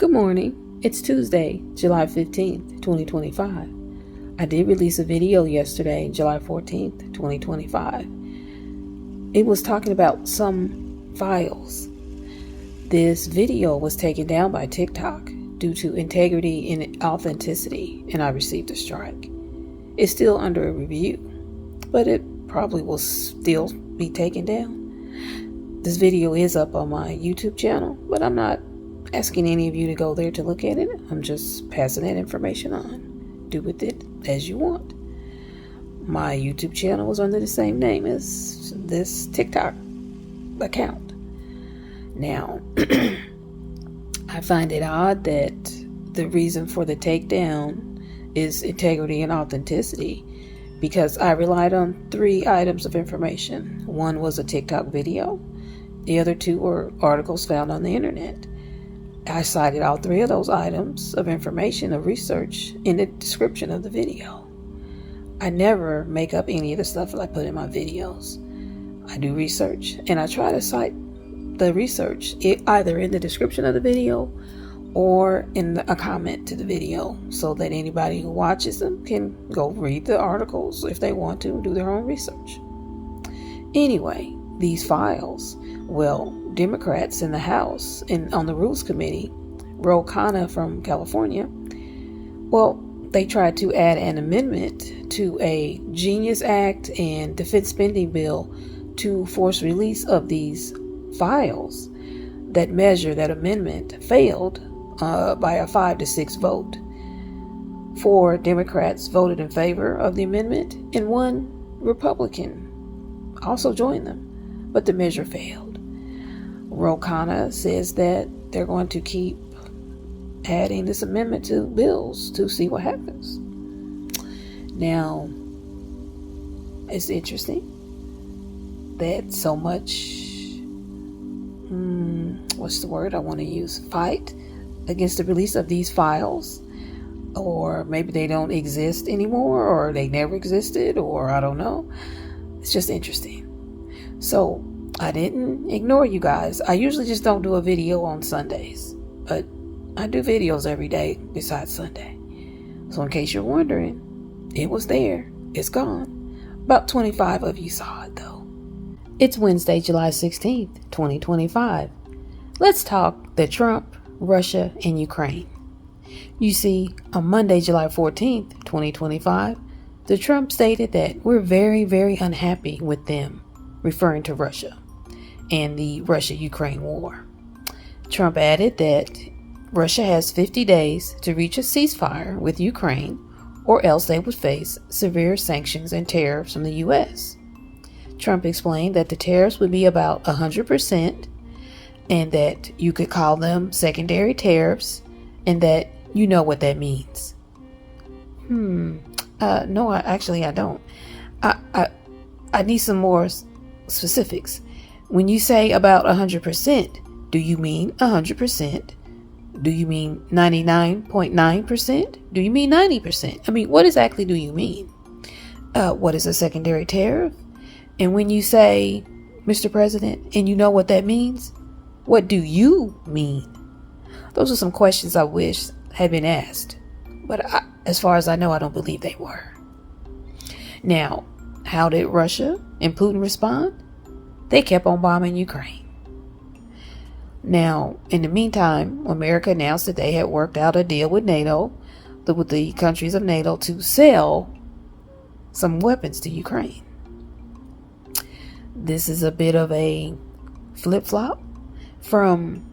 Good morning. It's Tuesday, July 15th, 2025. I did release a video yesterday, July 14th, 2025. It was talking about some files. This video was taken down by TikTok due to integrity and authenticity, and I received a strike. It's still under a review, but it probably will still be taken down. This video is up on my YouTube channel, but I'm not asking any of you to go there to look at it. I'm just passing that information on. Do with it as you want. My YouTube channel is under the same name as this TikTok account. Now, I find it odd that the reason for the takedown is integrity and authenticity, because I relied on 3 items of information. One was a TikTok video. The other 2 were articles found on the internet. I cited all 3 of those items of information of research in the description of the video. I never make up any of the stuff that I put in my videos. I do research, and I try to cite the research either in the description of the video or in a comment to the video, so that anybody who watches them can go read the articles if they want to, do their own research. Anyway, these files, well, Democrats in the House and on the Rules Committee, Ro Khanna from California, well, they tried to add an amendment to a Genius Act and defense spending bill to force release of these files. That measure, that amendment, failed by a 5-6 vote. 4 Democrats voted in favor of the amendment, and 1 Republican also joined them, but the measure failed. Ro Khanna says that they're going to keep adding this amendment to bills to see what happens. Now, it's interesting that so much, what's the word I want to use? Fight against the release of these files, or maybe they don't exist anymore, or they never existed, or I don't know. It's just interesting. So I didn't ignore you guys. I usually just don't do a video on Sundays, but I do videos every day besides Sunday. So in case you're wondering, it was there. It's gone. About 25 of you saw it though. It's Wednesday, July 16th, 2025. Let's talk the Trump, Russia, and Ukraine. You see, on Monday, July 14th, 2025, the Trump stated that we're very, very unhappy with them, referring to Russia and the Russia-Ukraine war. Trump added that Russia has 50 days to reach a ceasefire with Ukraine, or else they would face severe sanctions and tariffs from the U.S. Trump explained that the tariffs would be about 100%, and that you could call them secondary tariffs, and that you know what that means. No, I don't. I need some more specifics. When you say about 100%, do you mean 100%? Do you mean 99.9%? Do you mean 90%? I mean, what exactly do you mean? What is a secondary tariff? And when you say, Mr. President, and you know what that means, what do you mean? Those are some questions I wish had been asked. But as far as I know, I don't believe they were. Now, how did Russia and Putin respond? They kept on bombing Ukraine. Now, in the meantime, America announced that they had worked out a deal with NATO, with the countries of NATO, to sell some weapons to Ukraine. This is a bit of a flip-flop from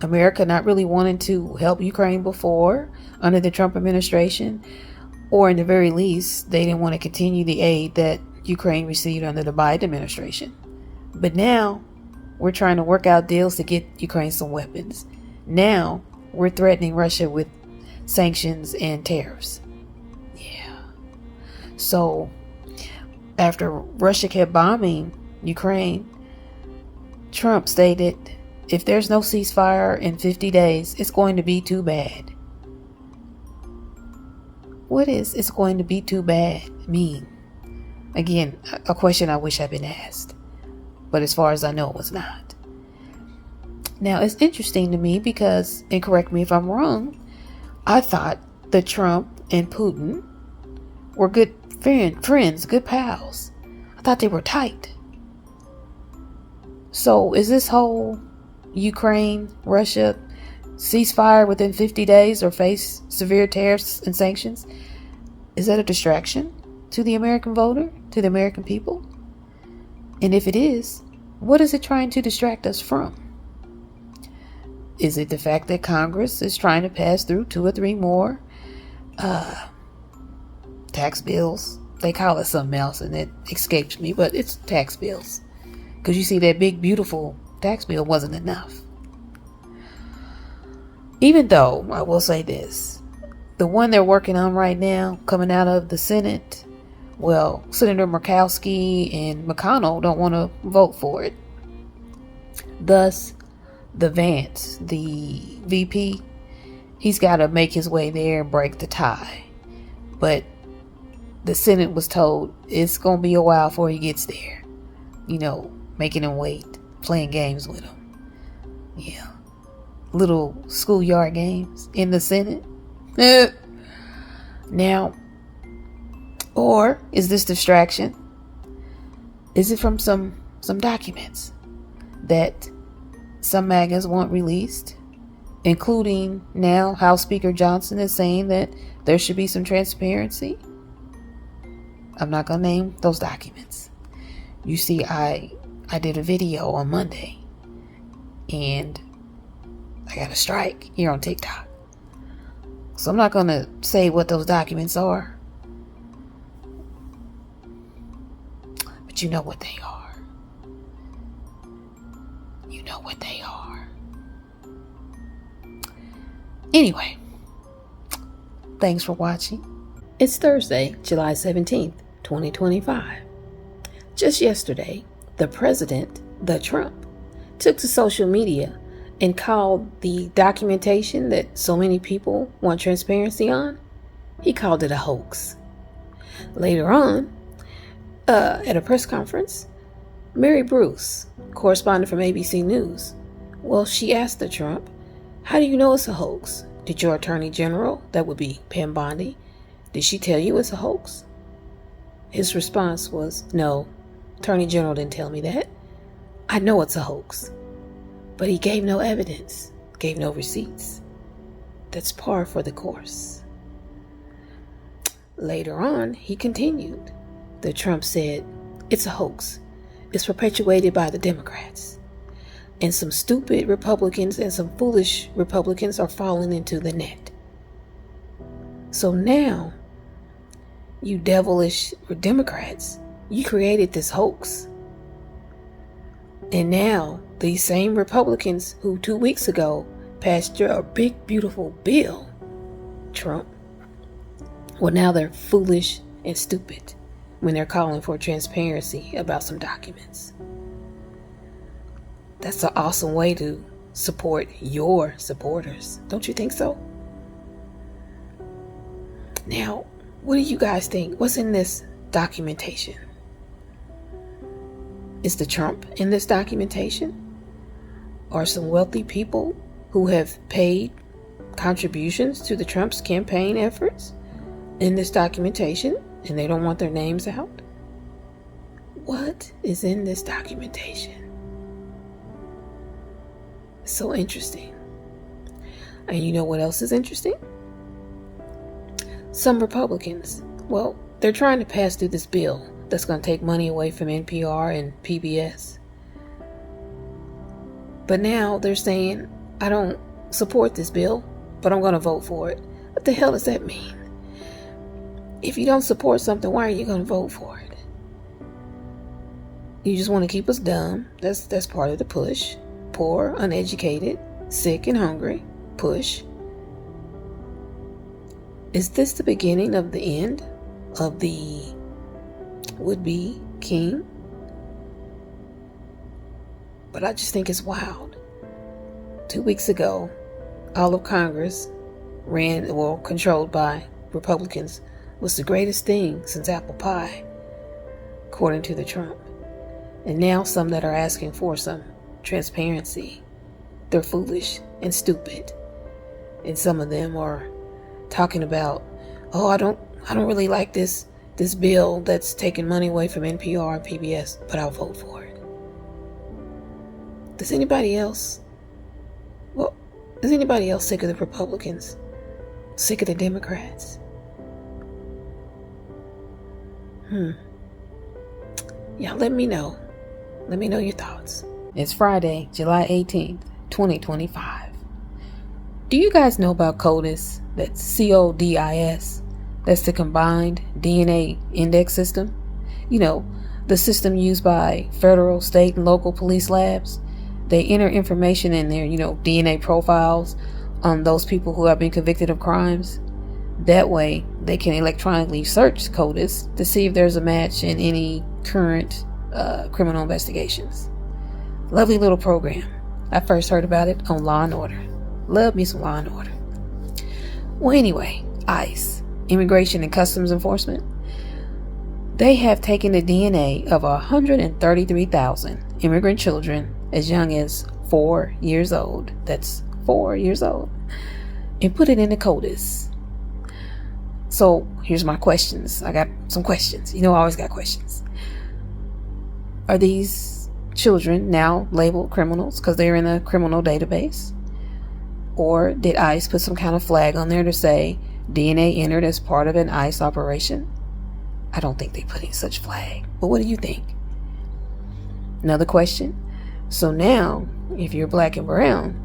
America not really wanting to help Ukraine before under the Trump administration, or in the very least, they didn't want to continue the aid that Ukraine received under the Biden administration. But now we're trying to work out deals to get Ukraine some weapons. Now we're threatening Russia with sanctions and tariffs. Yeah. So after Russia kept bombing Ukraine, Trump stated, if there's no ceasefire in 50 days, it's going to be too bad. What is it's going to be too bad mean? Again, a question I wish had been asked. But as far as I know, it was not. Now, it's interesting to me because, and correct me if I'm wrong, I thought that Trump and Putin were good friends, good pals. I thought they were tight. So is this whole Ukraine, Russia ceasefire within 50 days or face severe tariffs and sanctions, is that a distraction to the American voter, to the American people? And if it is, what is it trying to distract us from? Is it the fact that Congress is trying to pass through 2 or 3 more tax bills? They call it something else and it escapes me, but it's tax bills. Because you see, that big, beautiful tax bill wasn't enough. Even though, I will say this, the one they're working on right now, coming out of the Senate, well, Senator Murkowski and McConnell don't want to vote for it. Thus, the Vance, the VP, he's got to make his way there and break the tie. But the Senate was told it's going to be a while before he gets there. You know, making him wait, playing games with him. Yeah. Little schoolyard games in the Senate. Now, or is this distraction? Is it from some documents that some MAGAs want released, including now House Speaker Johnson is saying that there should be some transparency? I'm not going to name those documents. You see, I did a video on Monday and I got a strike here on TikTok. So I'm not going to say what those documents are. But you know what they are. You know what they are. Anyway, thanks for watching. It's Thursday, July 17th, 2025. Just yesterday, the president, the Trump, took to social media and called the documentation that so many people want transparency on, he called it a hoax. Later on, at a press conference, Mary Bruce, correspondent from ABC News, well, she asked the Trump, how do you know it's a hoax? Did your attorney general, that would be Pam Bondi, did she tell you it's a hoax? His response was, no, attorney general didn't tell me that. I know it's a hoax. But he gave no evidence, gave no receipts. That's par for the course. Later on, he continued. The Trump said, it's a hoax. It's perpetuated by the Democrats. And some stupid Republicans and some foolish Republicans are falling into the net. So now, you devilish Democrats, you created this hoax. And now, these same Republicans who 2 weeks ago passed your big, beautiful bill, Trump, well, now they're foolish and stupid when they're calling for transparency about some documents. That's an awesome way to support your supporters. Don't you think so? Now, what do you guys think? What's in this documentation? Is the Trump in this documentation? Are some wealthy people who have paid contributions to the Trump's campaign efforts in this documentation and they don't want their names out? What is in this documentation? So interesting. And you know what else is interesting? Some Republicans, well, they're trying to pass through this bill that's going to take money away from NPR and PBS. But now they're saying, I don't support this bill, but I'm going to vote for it. What the hell does that mean? If you don't support something, why are you going to vote for it? You just want to keep us dumb. That's part of the push. Poor, uneducated, sick and hungry. Push. Is this the beginning of the end of the would-be king? But I just think it's wild. 2 weeks ago, all of Congress controlled by Republicans was the greatest thing since apple pie, according to the Trump. And now some that are asking for some transparency they're foolish and stupid. And some of them are talking about, oh, I don't really like this bill that's taking money away from NPR and PBS, but I'll vote for it. Is anybody else sick of the Republicans? Sick of the Democrats? Y'all let me know. Let me know your thoughts. It's Friday, July 18th, 2025. Do you guys know about COTUS? That's CODIS. That's the Combined DNA Index System. You know, the system used by federal, state, and local police labs. They enter information in their, DNA profiles on those people who have been convicted of crimes. That way, they can electronically search COTUS to see if there's a match in any current criminal investigations. Lovely little program. I first heard about it on Law & Order. Love me some Law & Order. Well, anyway, ICE, Immigration and Customs Enforcement, they have taken the DNA of 133,000 immigrant children as young as 4 years old. That's 4 years old. And put it into COTUS. So here's my questions. I got some questions. I always got questions. Are these children now labeled criminals because they're in a criminal database? Or did ICE put some kind of flag on there to say DNA entered as part of an ICE operation? I don't think they put any such flag. But what do you think? Another question. So now, if you're black and brown,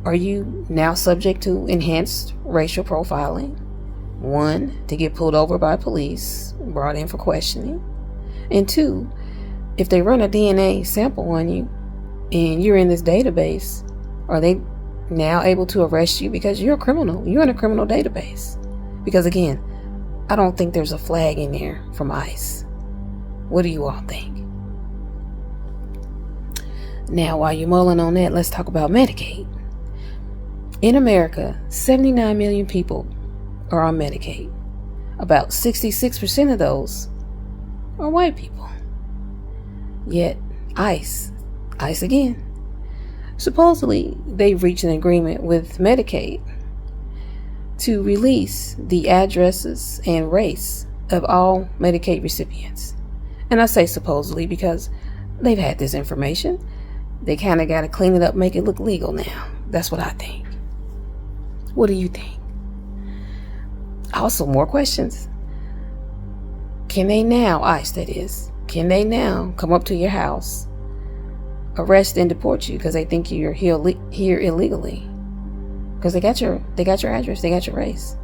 are you now subject to enhanced racial profiling? 1, to get pulled over by police, brought in for questioning. And 2, if they run a DNA sample on you and you're in this database, are they now able to arrest you because you're a criminal? You're in a criminal database. Because again, I don't think there's a flag in there from ICE. What do you all think? Now, while you're mulling on that, let's talk about Medicaid. In America, 79 million people are on Medicaid. About 66% of those are white people. Yet, ICE again, supposedly they've reached an agreement with Medicaid to release the addresses and race of all Medicaid recipients. And I say supposedly because they've had this information. They kind of got to clean it up, make it look legal now. That's what I think. What do you think? Also, more questions. Can they now, ICE that is, can they now come up to your house, arrest and deport you because they think you're here illegally? Because they got your address, they got your race.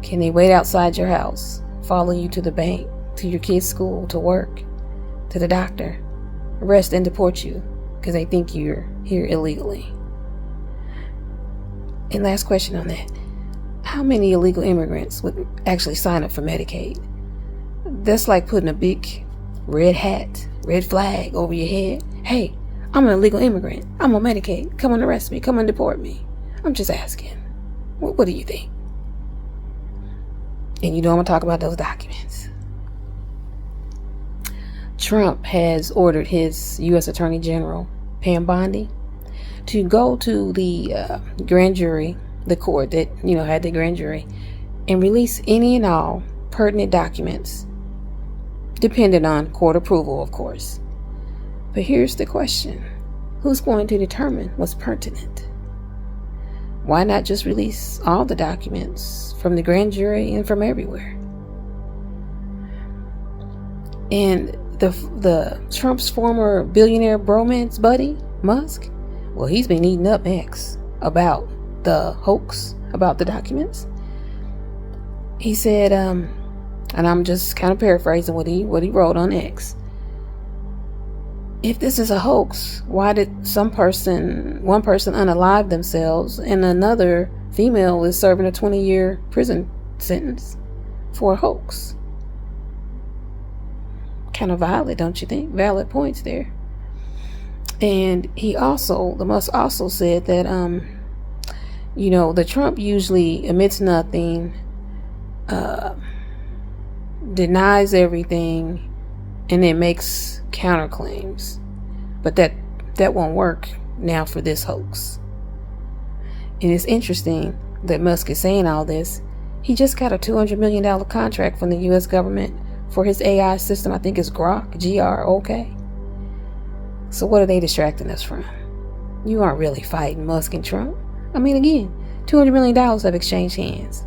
Can they wait outside your house, follow you to the bank, to your kid's school, to work, to the doctor, arrest and deport you because they think you're here illegally? And last question on that. How many illegal immigrants would actually sign up for Medicaid? That's like putting a big red flag over your head. Hey, I'm an illegal immigrant. I'm on Medicaid. Come and arrest me. Come and deport me. I'm just asking. What do you think? And I'm going to talk about those documents. Trump has ordered his U.S. Attorney General, Pam Bondi, to go to the grand jury, the court that, had the grand jury, and release any and all pertinent documents, dependent on court approval, of course. But here's the question. Who's going to determine what's pertinent? Why not just release all the documents from the grand jury and from everywhere? And the Trump's former billionaire bromance buddy, Musk, well, he's been eating up X about the hoax, about the documents. He said, and I'm just kind of paraphrasing what he wrote on X. If this is a hoax, why did one person unalive themselves and another female is serving a 20-year prison sentence for a hoax? Kind of valid, don't you think? Valid points there. And the Musk also said that, the Trump usually admits nothing, denies everything, and then makes counterclaims. But that won't work now for this hoax. And it's interesting that Musk is saying all this. He just got a $200 million contract from the U.S. government for his AI system. I think it's Grok, G-R-O-K. So what are they distracting us from? You aren't really fighting Musk and Trump. I mean, again, $200 million have exchanged hands.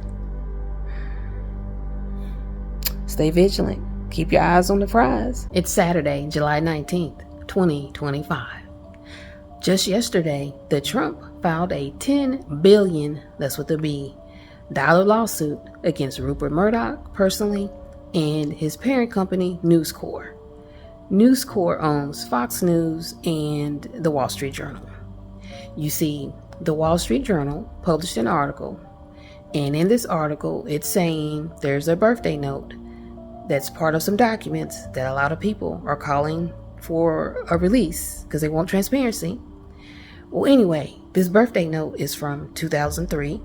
Stay vigilant. Keep your eyes on the prize. It's Saturday, July 19th, 2025. Just yesterday, the Trump filed a $10 billion, that's with a B, dollar lawsuit against Rupert Murdoch personally and his parent company, News Corp. News Corp owns Fox News and the Wall Street Journal. You see, the Wall Street Journal published an article, and in this article, it's saying there's a birthday note that's part of some documents that a lot of people are calling for a release because they want transparency. Well, anyway, this birthday note is from 2003,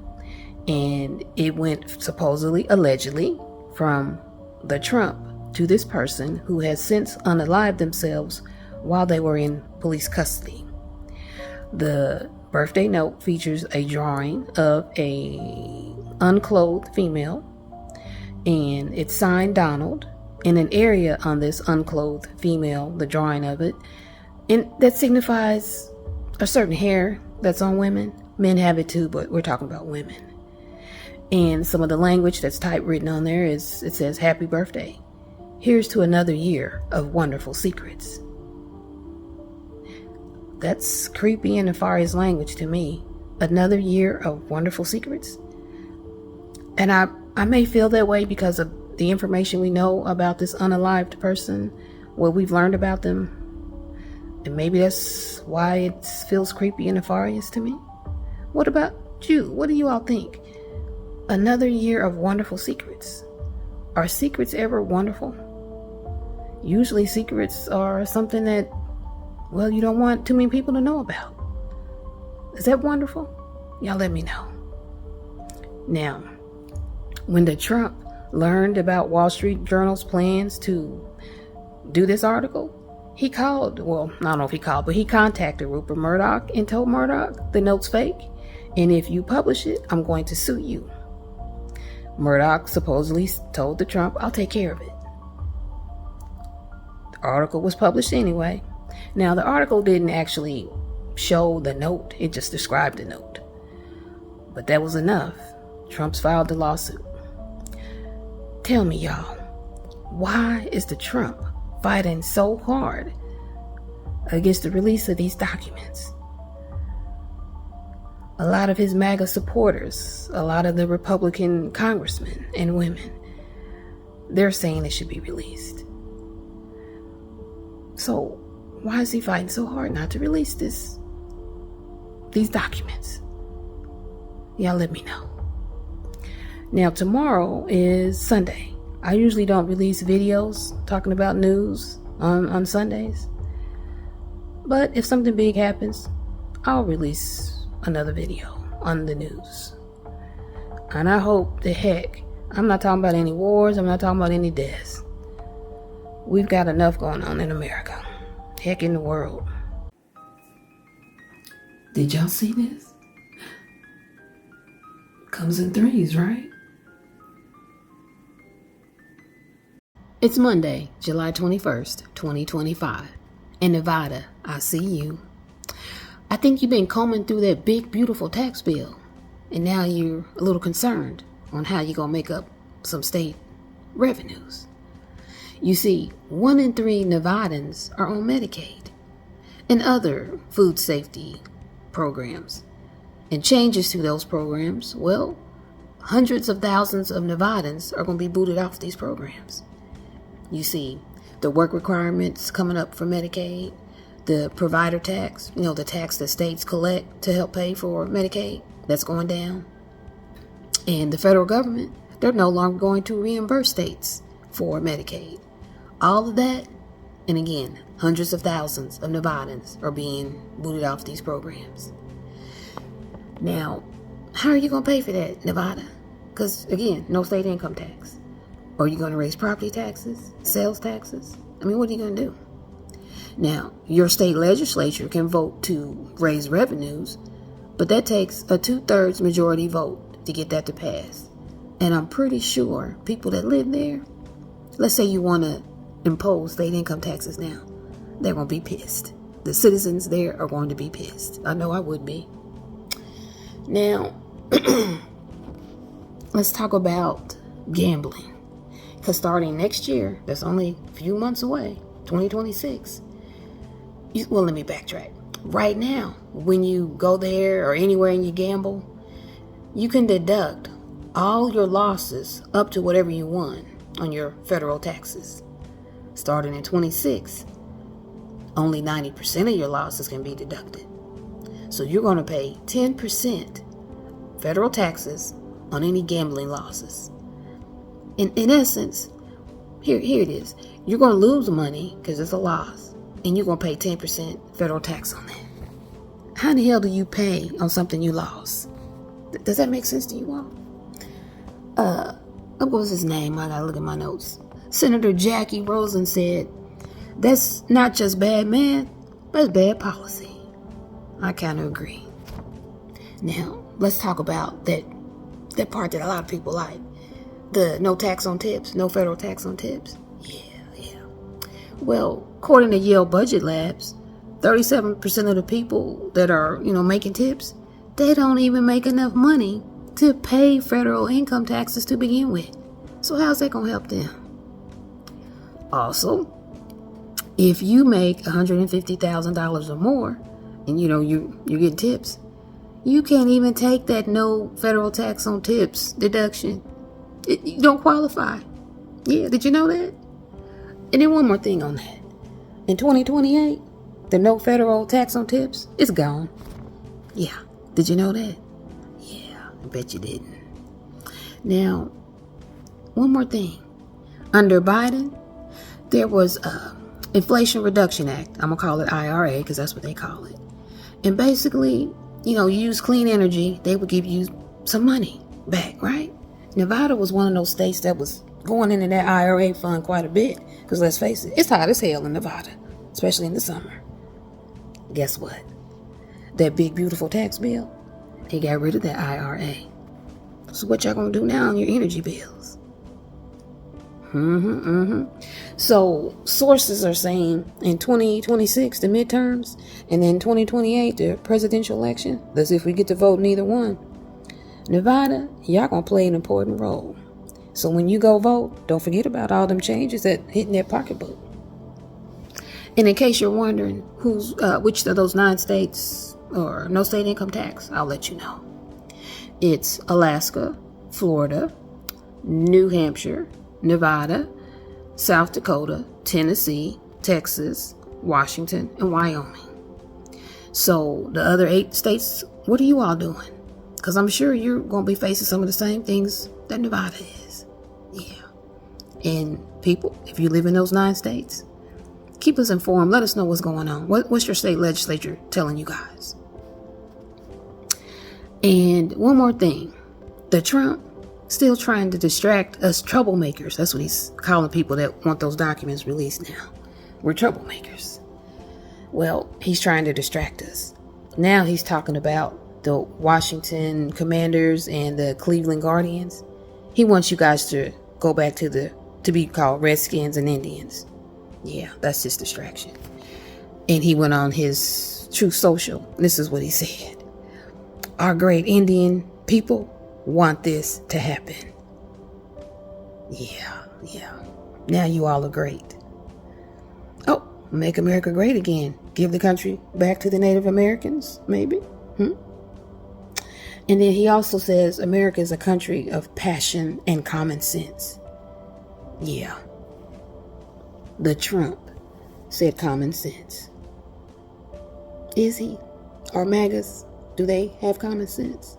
and it went supposedly, allegedly, from the Trump to this person who has since unalived themselves while they were in police custody. The birthday note features a drawing of a unclothed female, and it's signed Donald, in an area on this unclothed female, the drawing of it, and that signifies a certain hair that's on women. Men have it too, but we're talking about women. And some of the language that's typewritten on there it says, "Happy birthday. Here's to another year of wonderful secrets." That's creepy and nefarious language to me. Another year of wonderful secrets. And I may feel that way because of the information we know about this unalived person, what we've learned about them. And maybe that's why it feels creepy and nefarious to me. What about you? What do you all think? Another year of wonderful secrets. Are secrets ever wonderful? Usually secrets are something that, well, you don't want too many people to know about. Is that wonderful? Y'all let me know. Now, when the Trump learned about Wall Street Journal's plans to do this article, he called, well, I don't know if he called, but he contacted Rupert Murdoch and told Murdoch the note's fake, and if you publish it, I'm going to sue you. Murdoch supposedly told the Trump, "I'll take care of it." The article was published anyway. Now, the article didn't actually show the note, it just described the note. But that was enough. Trump's filed the lawsuit. Tell me, y'all, why is the Trump fighting so hard against the release of these documents? A lot of his MAGA supporters, a lot of the Republican congressmen and women, they're saying it should be released. So why is he fighting so hard not to release these documents? Y'all let me know. Now, tomorrow is Sunday. I usually don't release videos talking about news on Sundays. But if something big happens, I'll release another video on the news. And I hope the heck, I'm not talking about any wars, I'm not talking about any deaths. We've got enough going on in America. Heck, in the world. Did y'all see this? Comes in threes, right? It's Monday, July 21st, 2025. In Nevada, I see you. I think you've been combing through that big, beautiful tax bill, and now you're a little concerned on how you're going to make up some state revenues. You see, 1 in 3 Nevadans are on Medicaid and other food safety programs. And changes to those programs, well, hundreds of thousands of Nevadans are going to be booted off these programs. You see, the work requirements coming up for Medicaid, the provider tax, the tax that states collect to help pay for Medicaid, that's going down. And the federal government, they're no longer going to reimburse states for Medicaid. All of that, and again, hundreds of thousands of Nevadans are being booted off these programs. Now, how are you going to pay for that, Nevada? Because, again, no state income tax. Are you going to raise property taxes, sales taxes? I mean, what are you going to do? Now, your state legislature can vote to raise revenues, But that takes a 2/3 majority vote to get that to pass. And I'm pretty sure people that live there, let's say you want to impose state income taxes now, they're going to be pissed. The citizens there are going to be pissed. I know I would be. Now, let's talk about gambling. Because starting next year, that's only a few months away, 2026. Well, let me backtrack. Right now, when you go there or anywhere and you gamble, you can deduct all your losses up to whatever you won on your federal taxes. Starting in 26, only 90% of your losses can be deducted. So you're going to pay 10% federal taxes on any gambling losses. In essence, here it is. You're going to lose money because it's a loss, and you're going to pay 10% federal tax on that. How in the hell do you pay on something you lost? Does that make sense to you all? What was his name? I gotta look at my notes. Senator Jackie Rosen said, "That's not just bad math, but it's bad policy." I kind of agree. Now, let's talk about that part that a lot of people like. The no tax on tips, no federal tax on tips. Yeah. Well, according to Yale Budget Labs, 37% of the people that are, making tips, they don't even make enough money to pay federal income taxes to begin with. So how's that going to help them? Also, if you make $150,000 or more, and you get tips, you can't even take that no federal tax on tips deduction. You don't qualify. Yeah, did you know that? And then one more thing on that. In 2028, the no federal tax on tips is gone. Yeah, did you know that? Yeah, I bet you didn't. Now, one more thing. Under Biden, there was a Inflation Reduction Act. I'm going to call it IRA because that's what they call it. And basically, you use clean energy, they would give you some money back, right? Nevada was one of those states that was going into that IRA fund quite a bit. Because let's face it, it's hot as hell in Nevada, especially in the summer. Guess what? That big, beautiful tax bill, they got rid of that IRA. So what y'all gonna do now on your energy bills? So sources are saying in 2026, the midterms, and then 2028, the presidential election, that's if we get to vote in either one, Nevada, y'all gonna play an important role. So when you go vote, don't forget about all them changes that hit in their pocketbook. And in case you're wondering which of those 9 states or no state income tax, I'll let you know. It's Alaska, Florida, New Hampshire, Nevada, South Dakota, Tennessee, Texas, Washington, and Wyoming. So the other 8 states, what are you all doing? Because I'm sure you're going to be facing some of the same things that Nevada is. Yeah. And people, if you live in those 9 states, keep us informed. Let us know what's going on. What's your state legislature telling you guys? And one more thing. The Trump still trying to distract us troublemakers. That's what he's calling people that want those documents released now. We're troublemakers. Well, he's trying to distract us. Now he's talking about the Washington Commanders and the Cleveland Guardians. He wants you guys to go back to be called Redskins and Indians. Yeah, that's his distraction. And he went on his Truth Social. This is what he said. Our great Indian people want this to happen. Yeah. Now you all are great. Oh, make America great again. Give the country back to the Native Americans, maybe. And then he also says America is a country of passion and common sense. Yeah. The Trump said common sense. Is he? Are MAGAs, do they have common sense?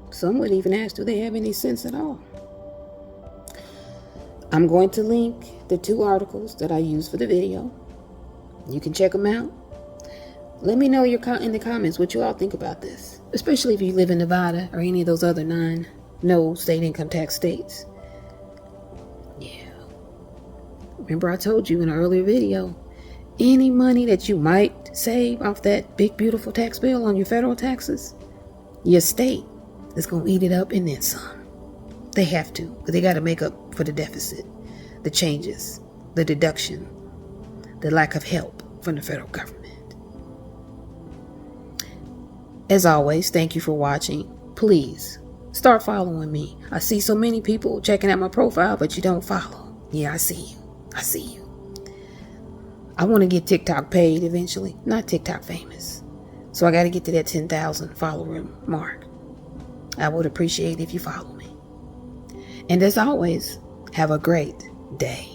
Some would even ask, do they have any sense at all? I'm going to link the 2 articles that I used for the video. You can check them out. Let me know in the comments what you all think about this, especially if you live in Nevada or any of those other 9 no state income tax states. Yeah. Remember I told you in an earlier video, any money that you might save off that big, beautiful tax bill on your federal taxes, your state is going to eat it up and then some. They have to, because they got to make up for the deficit, the changes, the deduction, the lack of help from the federal government. As always, thank you for watching. Please start following me. I see so many people checking out my profile, but you don't follow. Yeah, I see you. I see you. I want to get TikTok paid eventually, not TikTok famous. So I got to get to that 10,000 follower mark. I would appreciate if you follow me. And as always, have a great day.